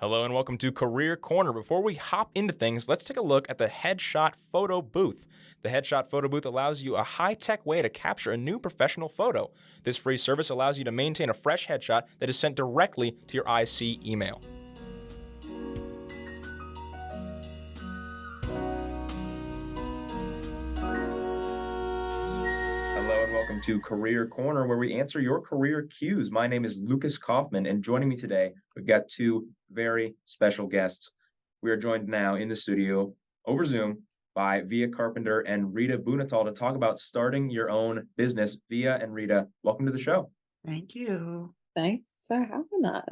Hello and welcome to Career Corner. Before we hop into things, let's take a look at the Headshot Photo Booth. The Headshot Photo Booth allows you a high-tech way to capture a new professional photo. This free service allows you to maintain a fresh headshot that is sent directly to your IC email. Hello and welcome to Career Corner, where we answer your career cues. My name is Lukas Kauffman, and joining me today, we've got two very special guests. We are joined now in the studio over Zoom by Carpenter and Rita Bunatal to talk about starting your own business. Via and Rita, welcome to the show. Thank you. Thanks for having us.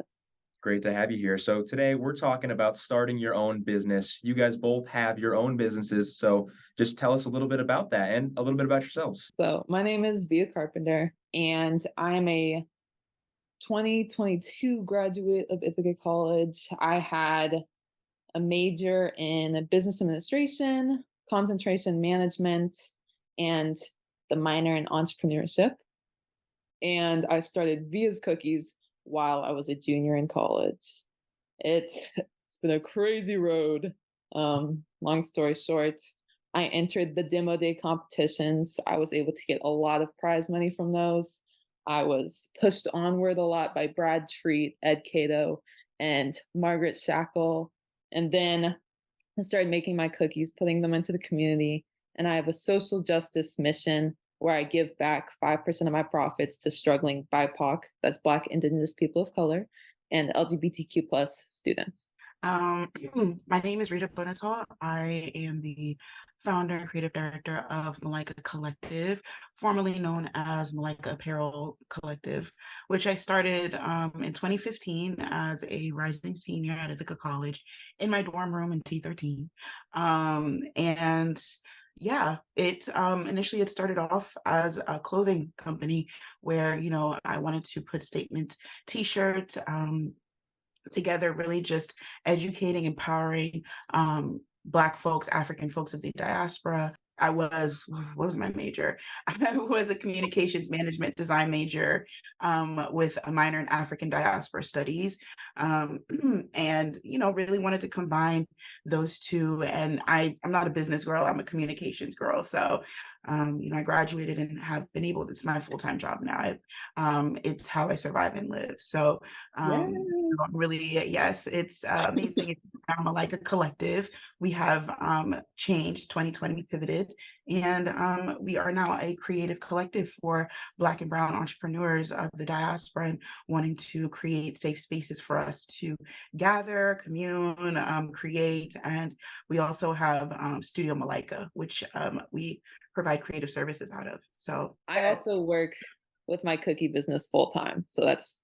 Great to have you here. So today we're talking about starting your own business. You guys both have your own businesses. So just tell us a little bit about that and a little bit about yourselves. So my name is Carpenter, and I'm a 2022 graduate of Ithaca College. I had a major in business administration, concentration management, and the minor in entrepreneurship. And I started Via's Cookies while I was a junior in college. It's been a crazy road. Long story short, I entered the demo day competitions. I was able to get a lot of prize money from those. I was pushed onward a lot by Brad Treat, Ed Cato, and Margaret Shackle. And then I started making my cookies, putting them into the community. And I have a social justice mission where I give back 5% of my profits to struggling BIPOC, that's Black, Indigenous people of color, and LGBTQ plus students. My name is Rita Bunatal. I am the founder and creative director of Malaika Collective, formerly known as Malaika Apparel Collective, which I started in 2015 as a rising senior at Ithaca College in my dorm room in T13. Initially it started off as a clothing company where, I wanted to put statement t-shirts together, really just educating, empowering Black folks, African folks of the diaspora. What was my major? I was a communications management design major with a minor in African diaspora studies. And, really wanted to combine those two. And I'm not a business girl, I'm a communications girl. So, I graduated and have been able, it's my full-time job now. It's how I survive and live. So, yes, it's amazing. It's Malaika Collective. We have changed. 2020 we pivoted, and we are now a creative collective for Black and Brown entrepreneurs of the diaspora and wanting to create safe spaces for us to gather, commune, create. And we also have Studio Malaika, which we provide creative services out of. So I also work with my cookie business full time. So that's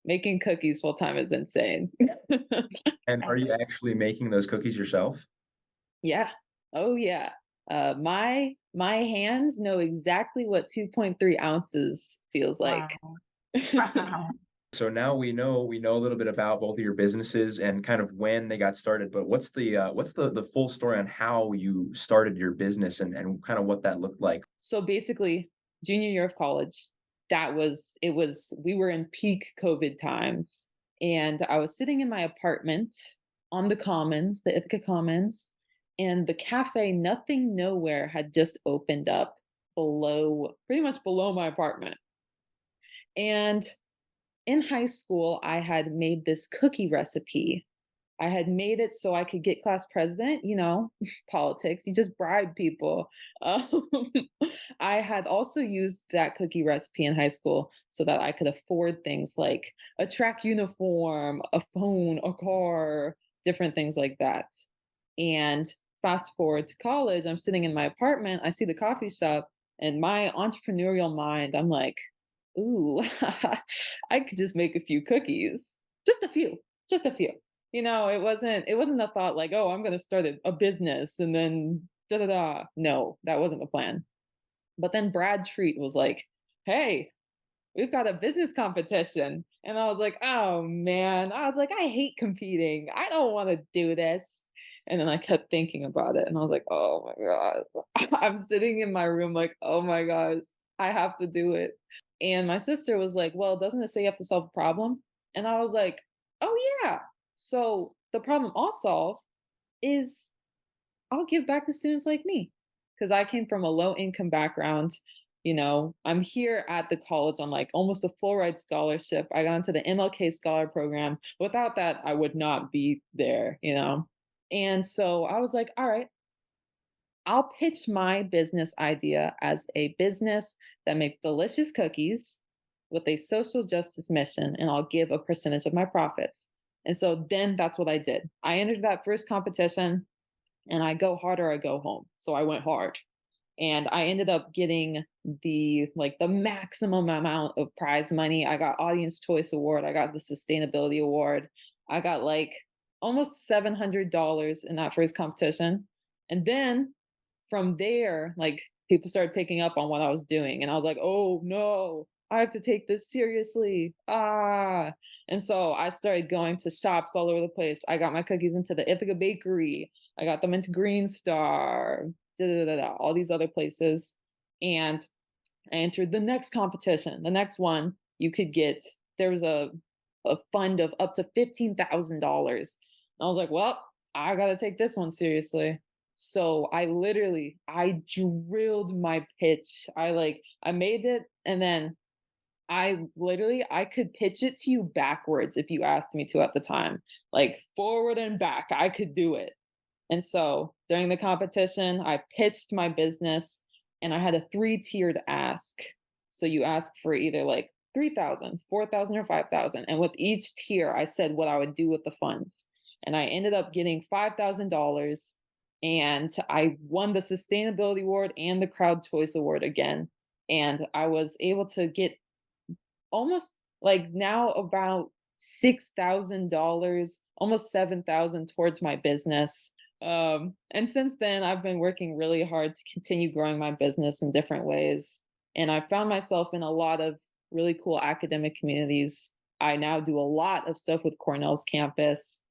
making cookies full time is insane. And are you actually making those cookies yourself? Yeah. Oh yeah. My hands know exactly what 2.3 ounces feels like. Wow. So now we know a little bit about both of your businesses and kind of when they got started, but what's the full story on how you started your business and kind of what that looked like? So basically, junior year of college, we were in peak COVID times, and I was sitting in my apartment on the Commons, the Ithaca Commons, and the cafe Nothing Nowhere had just opened up pretty much below my apartment. And in high school, I had made this cookie recipe. I had made it so I could get class president, politics, you just bribe people. Um, I had also used that cookie recipe in high school so that I could afford things like a track uniform, a phone, a car, different things like that. And fast forward to college, I'm sitting in my apartment, I see the coffee shop, and my entrepreneurial mind, I'm like, ooh, I could just make a few cookies. Just a few. It wasn't a thought like, oh, I'm gonna start a business and then da da da. No, that wasn't the plan. But then Brad Treat was like, hey, we've got a business competition. And I was like, oh man. I was like, I hate competing. I don't want to do this. And then I kept thinking about it and I was like, oh my gosh. I'm sitting in my room like, oh my gosh, I have to do it. And my sister was like, well, doesn't it say you have to solve a problem? And I was like, oh yeah, So the problem I'll solve is I'll give back to students like me because I came from a low income background. I'm here at the college on like almost a full ride scholarship. I got into the MLK Scholar Program. Without that, I would not be there. And so I was like, all right, I'll pitch my business idea as a business that makes delicious cookies with a social justice mission, and I'll give a percentage of my profits. And so then that's what I did. I entered that first competition and I go hard or I go home. So I went hard. And I ended up getting the maximum amount of prize money. I got Audience Choice Award, I got the Sustainability Award. I got like almost $700 in that first competition. And then from there, like people started picking up on what I was doing. And I was like, oh no, I have to take this seriously. And so I started going to shops all over the place. I got my cookies into the Ithaca Bakery. I got them into Green Star, all these other places. And I entered the next competition. The next one, there was a fund of up to $15,000. I was like, well, I got to take this one seriously. So I drilled my pitch. I made it, and then I could pitch it to you backwards if you asked me to at the time, like forward and back. I could do it. And so during the competition, I pitched my business and I had a 3-tiered ask. So you ask for either like 3,000, 4,000, or 5,000. And with each tier, I said what I would do with the funds. And I ended up getting $5,000, and I won the Sustainability Award and the Crowd Choice Award again. And I was able to get almost like now about $6,000, almost 7,000 towards my business. And since then, I've been working really hard to continue growing my business in different ways. And I found myself in a lot of really cool academic communities. I now do a lot of stuff with Cornell's campus.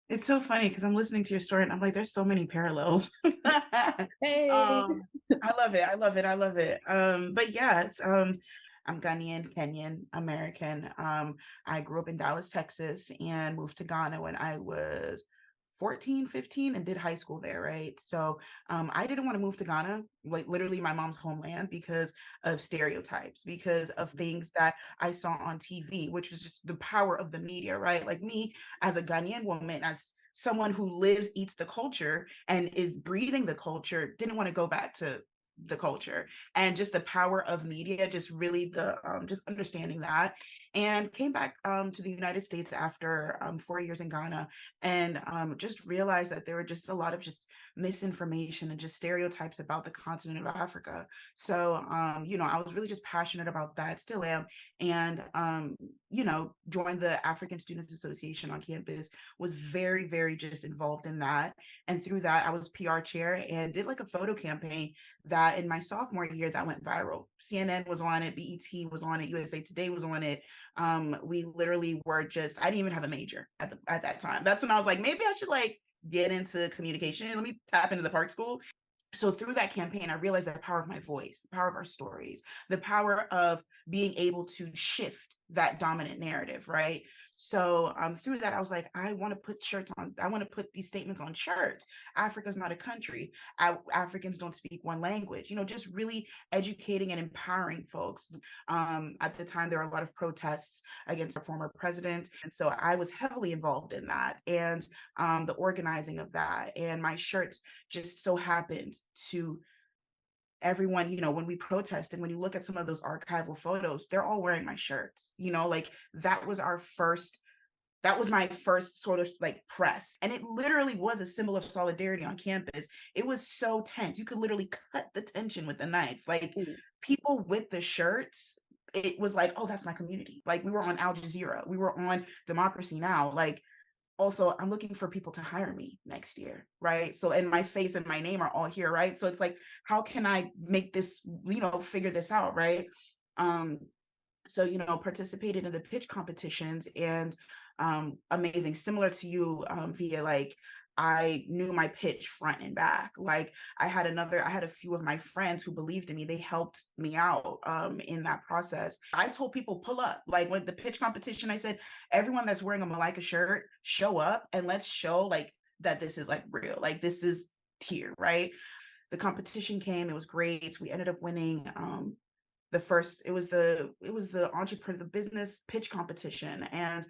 It's so funny because I'm listening to your story and I'm like, there's so many parallels. Hey. I love it. I love it. I love it. But yes, I'm Ghanaian, Kenyan, American. I grew up in Dallas, Texas, and moved to Ghana when I was 14, 15, and did high school there, right? So I didn't want to move to Ghana, like literally my mom's homeland, because of stereotypes, because of things that I saw on TV, which was just the power of the media, right? Like me as a Ghanaian woman, as someone who lives, eats the culture, and is breathing the culture, didn't want to go back to the culture. And just the power of media, just really just understanding that, and came back to the United States after 4 years in Ghana, and just realized that there were just a lot of just misinformation and just stereotypes about the continent of Africa. So I was really just passionate about that, still am, and joined the African Students Association on campus, was very, very just involved in that. And through that, I was PR chair and did like a photo campaign that in my sophomore year that went viral. CNN was on it, BET was on it, USA Today was on it. We literally were just, I didn't even have a major at that time. That's when I was like, maybe I should like get into communication. Let me tap into the Park School. So through that campaign, I realized the power of my voice, the power of our stories, the power of being able to shift that dominant narrative, right? So through that, I was like, I want to put shirts on. I want to put these statements on shirts. Africa's not a country. Africans don't speak one language. Just really educating and empowering folks. At the time, there were a lot of protests against our former president, and so I was heavily involved in that and the organizing of that. And my shirts just so happened to everyone, when we protest, and when you look at some of those archival photos, they're all wearing my shirts, like that was my first sort of like press. And it literally was a symbol of solidarity on campus. It was so tense. You could literally cut the tension with a knife. Like people with the shirts, it was like, oh, that's my community. Like we were on Al Jazeera. We were on Democracy Now! Like, also, I'm looking for people to hire me next year, right? So, and my face and my name are all here, right? So it's like, how can I make this, figure this out, right? So, participated in the pitch competitions, and amazing, similar to you, via like, I knew my pitch front and back. Like I had a few of my friends who believed in me. They helped me out in that process. I told people, pull up. Like with the pitch competition, I said, everyone that's wearing a Malaika shirt, show up and let's show like that this is like real. Like this is here, right? The competition came, it was great. We ended up winning the business pitch competition, and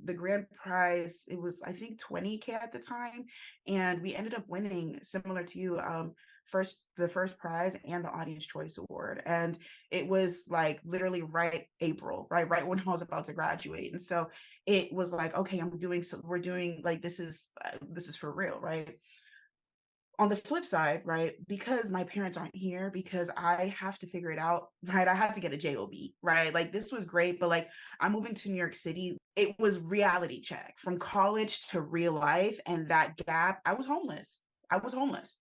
the grand prize, it was I think 20K at the time, and we ended up winning, similar to you, the first prize and the audience choice award. And it was like literally April, right when I was about to graduate. And so it was like, okay, we're doing like this is for real, right? On the flip side, right, because my parents aren't here, because I have to figure it out, right? I had to get a job, right? Like this was great, but like I'm moving to New York City. It was reality check from college to real life. And that gap, I was homeless.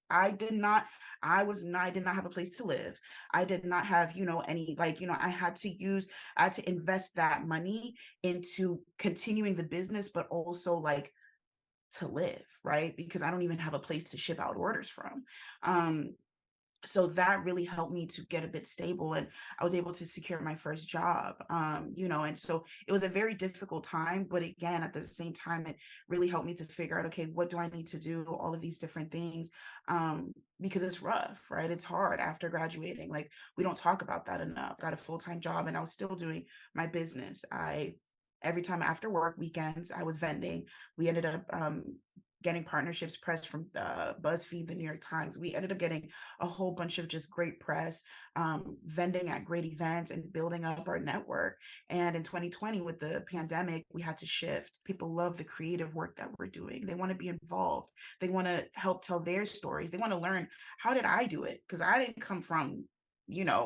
I did not have a place to live. I did not have, any, like, I had to invest that money into continuing the business, but also like to live, right? Because I don't even have a place to ship out orders from. So that really helped me to get a bit stable, and I was able to secure my first job. And so it was a very difficult time, but again, at the same time, it really helped me to figure out, okay, what do I need to do? All of these different things, because it's rough, right? It's hard after graduating. Like we don't talk about that enough. Got a full-time job and I was still doing my business. Every time after work, weekends, I was vending. We ended up getting partnerships press from BuzzFeed, the New York Times. We ended up getting a whole bunch of just great press, vending at great events and building up our network. And in 2020, with the pandemic, we had to shift. People love the creative work that we're doing. They want to be involved. They want to help tell their stories. They want to learn, how did I do it? Because I didn't come from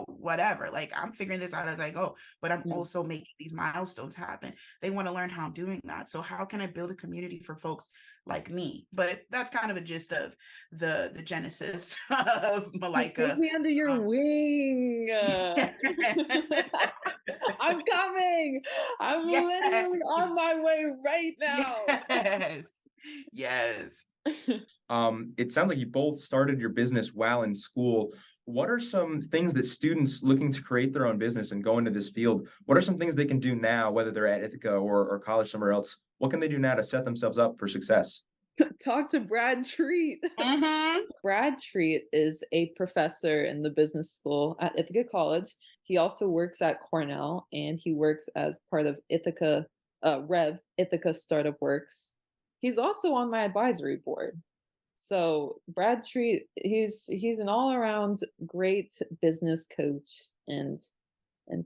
whatever, like I'm figuring this out as I go, but I'm also making these milestones happen. They want to learn how I'm doing that. So how can I build a community for folks like me? But that's kind of a gist of the genesis of Malaika. Take me under your wing. I'm coming. I'm literally on my way right now. Yes. It sounds like you both started your business while in school. What are some things that students looking to create their own business and go into this field, what are some things they can do now, whether they're at Ithaca or college somewhere else? What can they do now to set themselves up for success? Talk to Brad Treat. Brad Treat is a professor in the business school at Ithaca College. He also works at Cornell, and he works as part of Ithaca Ithaca Startup Works. He's also on my advisory board. So Brad Treat, he's an all-around great business coach and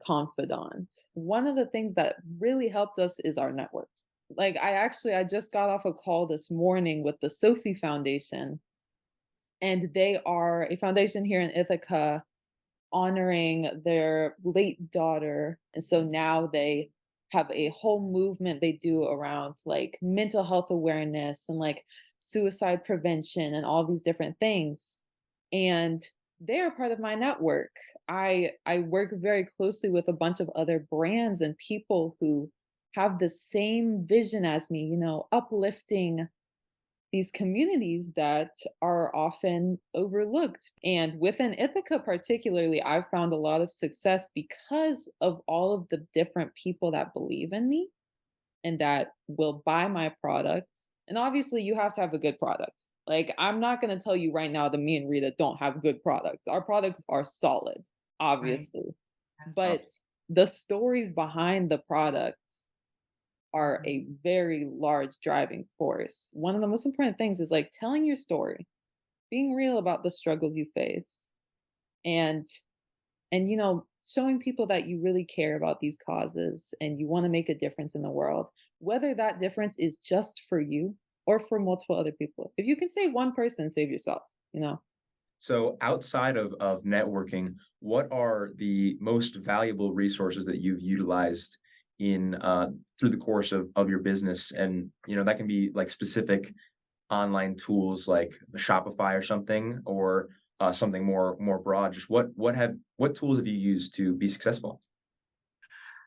confidant. One of the things that really helped us is our network. Like I just got off a call this morning with the Sophie Foundation, and they are a foundation here in Ithaca honoring their late daughter. And so now they have a whole movement they do around like mental health awareness and like suicide prevention and all these different things. And they're part of my network. I work very closely with a bunch of other brands and people who have the same vision as me, uplifting these communities that are often overlooked. And within Ithaca particularly, I've found a lot of success because of all of the different people that believe in me and that will buy my product. And obviously you have to have a good product. Like I'm not going to tell you right now that me and Rita don't have good products. Our products are solid, obviously. Right. But the stories behind the products are a very large driving force. One of the most important things is like telling your story, being real about the struggles you face, and showing people that you really care about these causes and you want to make a difference in the world, whether that difference is just for you or for multiple other people. If you can save one person, save yourself, So outside of networking, what are the most valuable resources that you've utilized in through the course of your business? And that can be like specific online tools like Shopify or something, or something more broad. Just what tools have you used to be successful?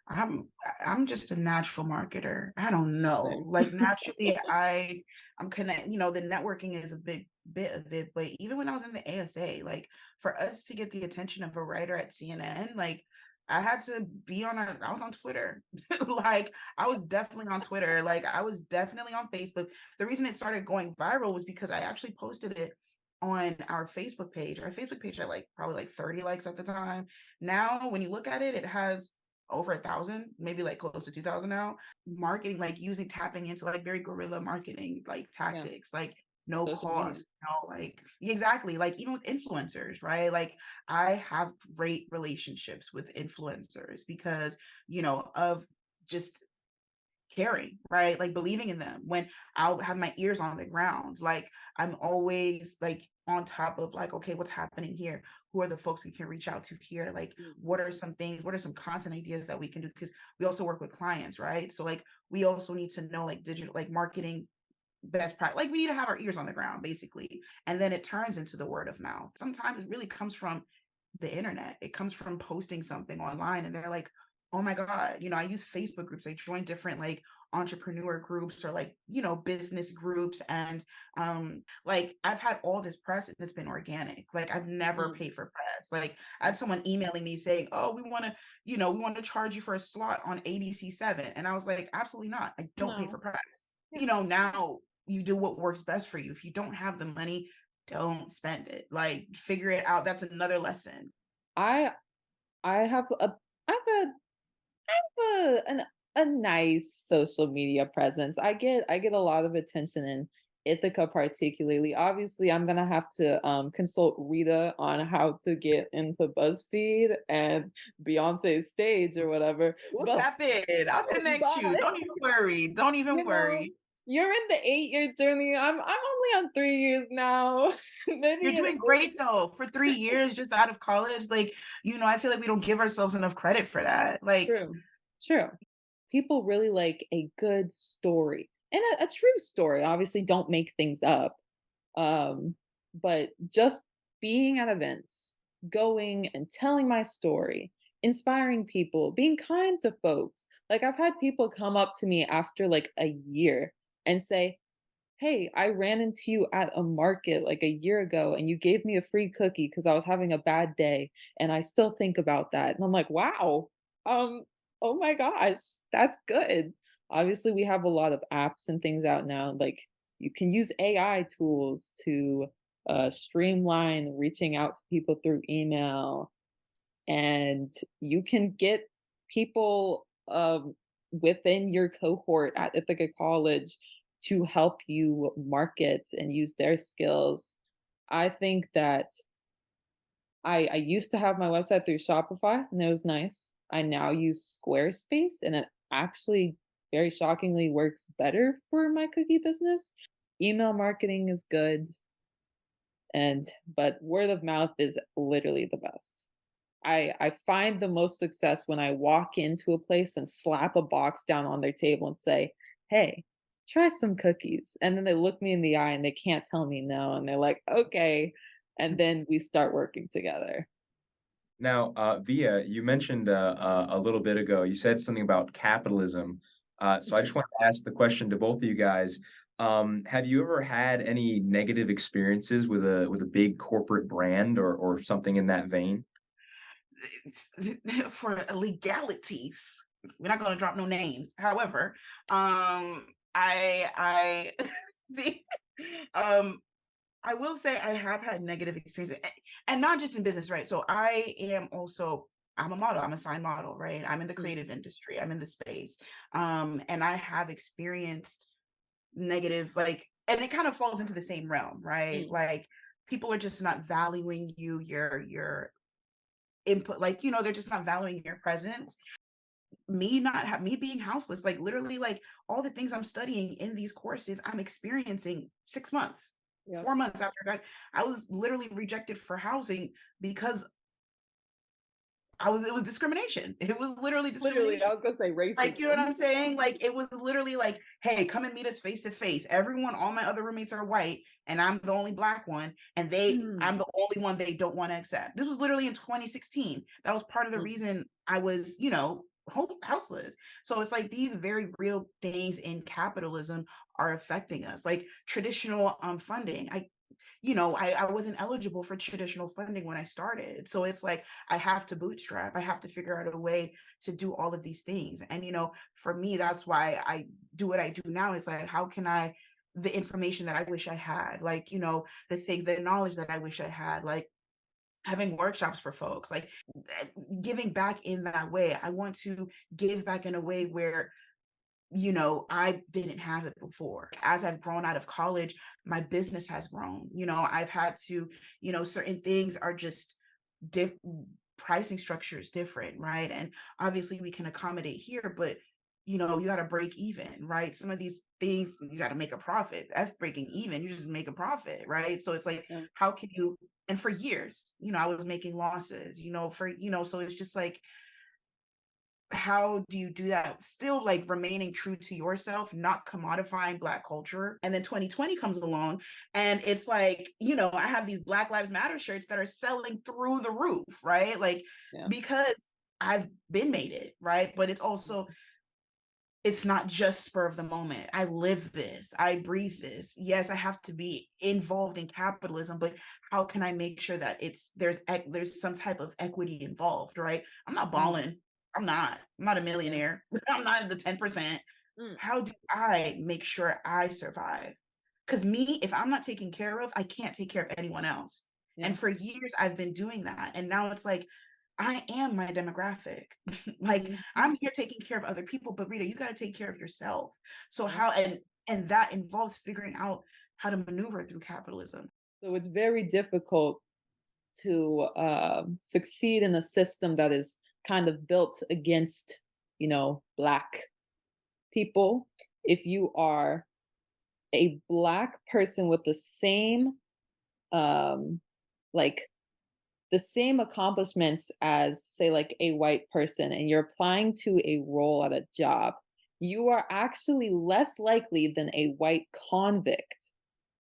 I'm just a natural marketer. I don't know. Like naturally, I'm connect, the networking is a big bit of it. But even when I was in the ASA, like for us to get the attention of a writer at CNN, like I had to be I was on Twitter. Like I was definitely on Twitter. Like I was definitely on Facebook. The reason it started going viral was because I actually posted it on our Facebook page. Our Facebook page had like probably like 30 likes at the time. Now, when you look at it, it has over 1,000, maybe like close to 2,000 now. Marketing, like tapping into like very guerrilla marketing, like tactics, like no Social media. cost, like exactly, like even with influencers, right? Like I have great relationships with influencers because, of just caring, right? Like believing in them when I'll have my ears on the ground. Like I'm always like on top of like, okay, what's happening here? Who are the folks we can reach out to here? Like, what are some things, what are some content ideas that we can do? Because we also work with clients, right? So like we also need to know like digital, like marketing best practice. Like we need to have our ears on the ground, basically. And then it turns into the word of mouth. Sometimes it really comes from the internet. It comes from posting something online and they're like, oh my God, I use Facebook groups. I join different like entrepreneur groups or like, business groups. And like I've had all this press that's been organic. Like I've never paid for press. Like I had someone emailing me saying, oh, we want to charge you for a slot on ABC7. And I was like, absolutely not. I don't pay for press. Now you do what works best for you. If you don't have the money, don't spend it. Like figure it out. That's another lesson. I I have a a nice social media presence. I get a lot of attention in Ithaca particularly. Obviously, I'm gonna have to consult Rita on how to get into BuzzFeed and Beyonce's stage or whatever. We'll But tap in. I'll connect you. Don't even worry. Don't even you know, worry. you're in the 8-year journey. I'm only on 3 years now. You're Maybe doing great though. For 3 years just out of college, like, I feel like we don't give ourselves enough credit for that. Like, true. True. People really like a good story and a true story. Obviously, don't make things up. Um, but just being at events, going and telling my story, inspiring people, being kind to folks. Like I've had people come up to me after like a year and say, hey, I ran into you at a market like a year ago and you gave me a free cookie because I was having a bad day. And I still think about that. And I'm like, wow, um, oh my gosh, that's good. Obviously, we have a lot of apps and things out now. Like you can use AI tools to streamline reaching out to people through email. And you can get people within your cohort at Ithaca College to help you market and use their skills. I think that I used to have my website through Shopify and it was nice. I now use Squarespace and it actually very shockingly works better for my cookie business. Email marketing is good but word of mouth is literally the best. I find the most success when I walk into a place and slap a box down on their table and say, "Hey, try some cookies." And then they look me in the eye and they can't tell me no. And they're like, okay. And then we start working together. Now, Via, you mentioned a little bit ago, you said something about capitalism. So I just want to ask the question to both of you guys. Have you ever had any negative experiences with a big corporate brand or something in that vein? For legalities, we're not going to drop no names. However, I see, I will say I have had negative experiences, and not just in business, right? So I'm a model. I'm a sign model, right? I'm in the creative industry. I'm in the space, and I have experienced negative, like, and it kind of falls into the same realm, right? Like people are just not valuing your input, like they're just not valuing your presence. Me being houseless, like literally, like all the things I'm studying in these courses I'm experiencing 6 months, 4 months after I was literally rejected for housing because it was discrimination. It was literally discrimination. Literally, I was gonna say racism. Like, you know what I'm saying? Like, it was literally like, hey, come and meet us face to face. All my other roommates are white, and I'm the only Black one, and I'm the only one they don't want to accept. This was literally in 2016. That was part of the reason I was, houseless. So it's like these very real things in capitalism are affecting us, like traditional funding. I wasn't eligible for traditional funding when I started. So it's like I have to bootstrap. I have to figure out a way to do all of these things. And, for me, that's why I do what I do now. It's like, how can the information that I wish I had, like, the knowledge that I wish I had, like having workshops for folks, like giving back in that way. I want to give back in a way where I didn't have it before. As I've grown out of college, my business has grown. I've had to, certain things are just pricing structure is different, right? And obviously we can accommodate here, but you got to break even, right? Some of these things you got to make a profit. F breaking even, you just make a profit, right? So it's like, how can you? And for years, I was making losses, so it's just like, how do you do that, still like remaining true to yourself, not commodifying Black culture? And then 2020 comes along and it's like, I have these Black Lives Matter shirts that are selling through the roof, right? Like, because I've been made it, right? But it's also, it's not just spur of the moment. I live this, I breathe this. Yes, I have to be involved in capitalism, but how can I make sure that there's some type of equity involved, right? I'm not balling. I'm not a millionaire. I'm not in the 10%. How do I make sure I survive? Because if I'm not taken care of, I can't take care of anyone else. And for years I've been doing that. And now it's like, I am my demographic. Like, I'm here taking care of other people, but Rita, you got to take care of yourself. So how, and that involves figuring out how to maneuver through capitalism. So it's very difficult to succeed in a system that is kind of built against, Black people. If you are a Black person with the same, like the same accomplishments as, say, like a white person, and you're applying to a role at a job, you are actually less likely than a white convict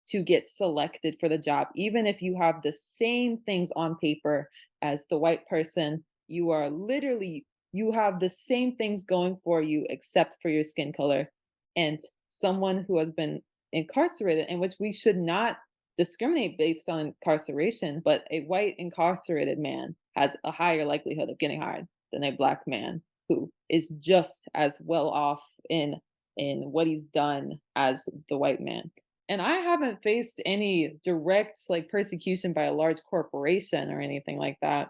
to get selected for the job. Even if you have the same things on paper as the white person, you have the same things going for you except for your skin color. And someone who has been incarcerated, in which we should not discriminate based on incarceration, but a white incarcerated man has a higher likelihood of getting hired than a Black man who is just as well off in what he's done as the white man. And I haven't faced any direct persecution by a large corporation or anything like that.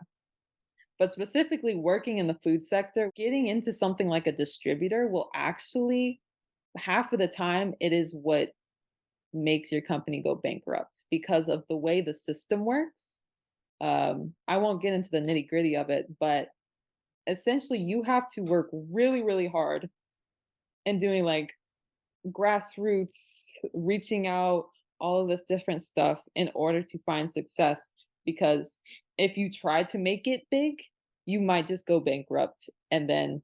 But specifically working in the food sector, getting into something like a distributor will actually, half of the time, it is what makes your company go bankrupt because of the way the system works. I won't get into the nitty gritty of it, but essentially you have to work really, really hard and doing grassroots, reaching out, all of this different stuff in order to find success. Because if you try to make it big, you might just go bankrupt. And then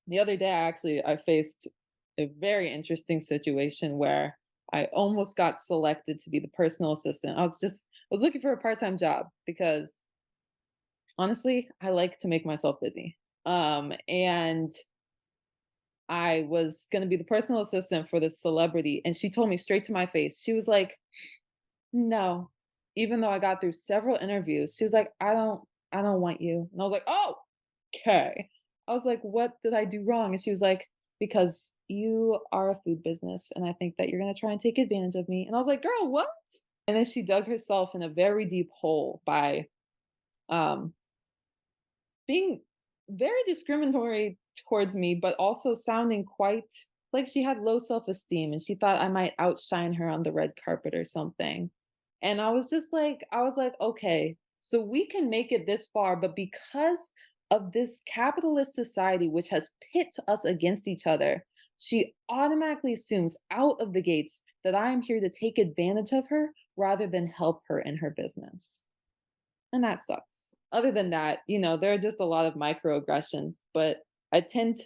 the other day, I faced a very interesting situation where I almost got selected to be the personal assistant. I was looking for a part-time job because honestly, I like to make myself busy. And I was going to be the personal assistant for this celebrity. And she told me straight to my face, she was like, no, even though I got through several interviews, she was like, I don't want you. And I was like, oh, okay. I was like, what did I do wrong? And she was like, because you are a food business and I think that you're going to try and take advantage of me. And I was like, girl, what? And then she dug herself in a very deep hole by being very discriminatory towards me, but also sounding quite like she had low self-esteem and she thought I might outshine her on the red carpet or something. And I was like, okay, so we can make it this far, but because of this capitalist society, which has pit us against each other, she automatically assumes out of the gates that I am here to take advantage of her rather than help her in her business. And that sucks. Other than that, there are just a lot of microaggressions, but I tend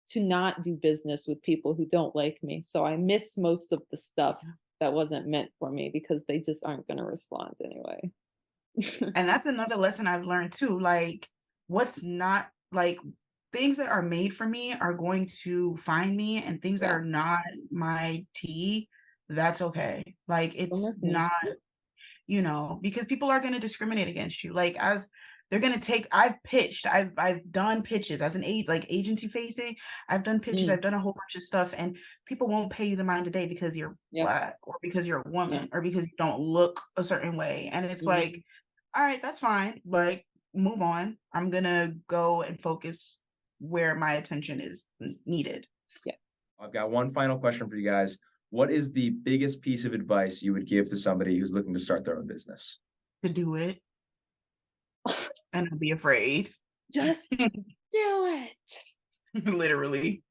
to not do business with people who don't like me. So I miss most of the stuff that wasn't meant for me because they just aren't going to respond anyway. And that's another lesson I've learned too. Like, what's not like things that are made for me are going to find me, and things that Yeah. are not my tea, that's okay. Like Don't it's miss me. not, because people are going to discriminate against you. Like as they're going to take, I've done pitches as an agency facing. I've done pitches, Mm, I've done a whole bunch of stuff, and people won't pay you the mind of day because you're yeah. Black, or because you're a Yeah. woman, or because you don't look a certain way. And it's Mhm. like, all right, that's fine. Like, move on. I'm gonna go and focus where my attention is needed. I've got one final question for you guys. What is the biggest piece of advice you would give to somebody who's looking to start their own business? To do it and not be afraid. Just do it. Literally.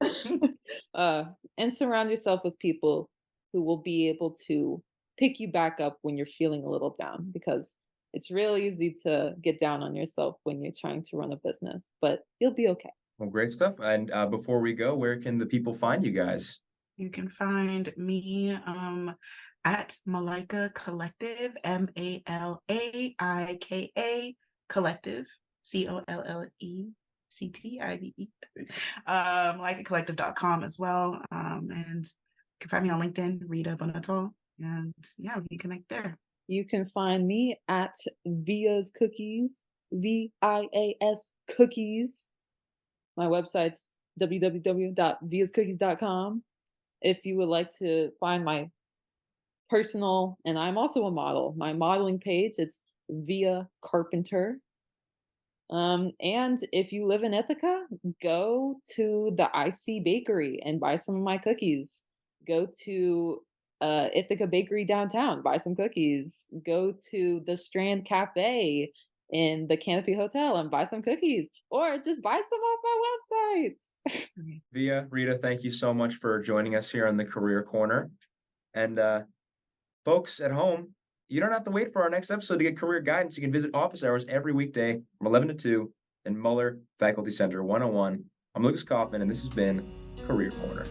And surround yourself with people who will be able to pick you back up when you're feeling a little down, because it's real easy to get down on yourself when you're trying to run a business, but you'll be okay. Well, great stuff. And before we go, where can the people find you guys? You can find me at Malaika Collective, Malaika Collective, COLLECTIVE. MalaikaCollective.com as well. And you can find me on LinkedIn, Rita Bunatal. And yeah, we can connect there. You can find me at Via's Cookies, VIAS Cookies. My website's www.viascookies.com. If you would like to find my personal, and I'm also a model, my modeling page, it's Via Carpenter. And if you live in Ithaca, go to the IC Bakery and buy some of my cookies. Go to Ithaca Bakery downtown, buy some cookies. Go to the Strand Cafe in the Canopy Hotel and buy some cookies, or just buy some off my websites. Via, Rita, thank you so much for joining us here on the Career Corner. And folks at home, you don't have to wait for our next episode to get career guidance. You can visit office hours every weekday from 11 to 2 in Muller Faculty Center 101. I'm Lukas Kauffman, and this has been Career Corner.